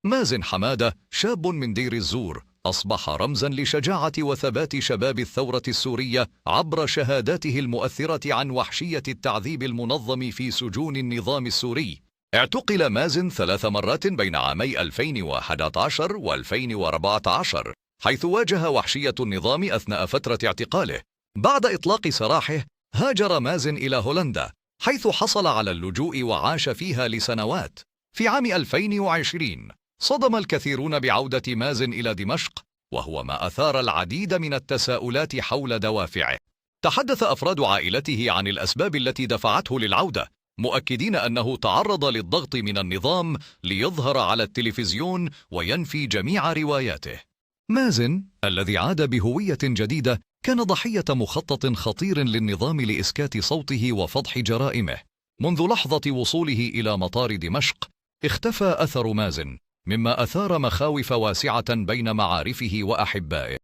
مازن حمادة شاب من دير الزور أصبح رمزا لشجاعة وثبات شباب الثورة السورية عبر شهاداته المؤثرة عن وحشية التعذيب المنظم في سجون النظام السوري. اعتقل مازن 3 مرات بين عامي 2011 و2014 حيث واجه وحشية النظام أثناء فترة اعتقاله. بعد إطلاق سراحه هاجر مازن إلى هولندا حيث حصل على اللجوء وعاش فيها لسنوات. في عام 2020 صدم الكثيرون بعودة مازن إلى دمشق، وهو ما أثار العديد من التساؤلات حول دوافعه. تحدث أفراد عائلته عن الأسباب التي دفعته للعودة، مؤكدين أنه تعرض للضغط من النظام ليظهر على التلفزيون وينفي جميع رواياته. مازن الذي عاد بهوية جديدة كان ضحية مخطط خطير للنظام لإسكات صوته وفضح جرائمه. منذ لحظة وصوله إلى مطار دمشق اختفى أثر مازن، مما أثار مخاوف واسعة بين معارفه وأحبائه.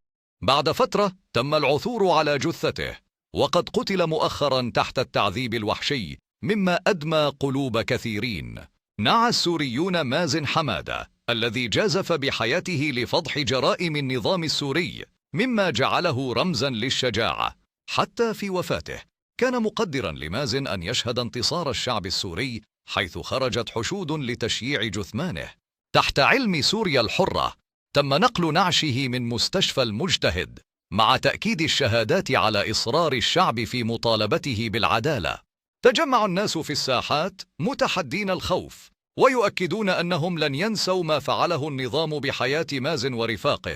بعد فترة تم العثور على جثته، وقد قتل مؤخرا تحت التعذيب الوحشي، مما أدمى قلوب كثيرين. نعى السوريون مازن حمادة الذي جازف بحياته لفضح جرائم النظام السوري، مما جعله رمزا للشجاعة. حتى في وفاته كان مقدرا لمازن أن يشهد انتصار الشعب السوري، حيث خرجت حشود لتشييع جثمانه. تحت علم سوريا الحرة تم نقل نعشه من مستشفى المجتهد، مع تأكيد الشهادات على إصرار الشعب في مطالبته بالعدالة. تجمع الناس في الساحات متحدين الخوف، ويؤكدون أنهم لن ينسوا ما فعله النظام بحياة مازن ورفاقه.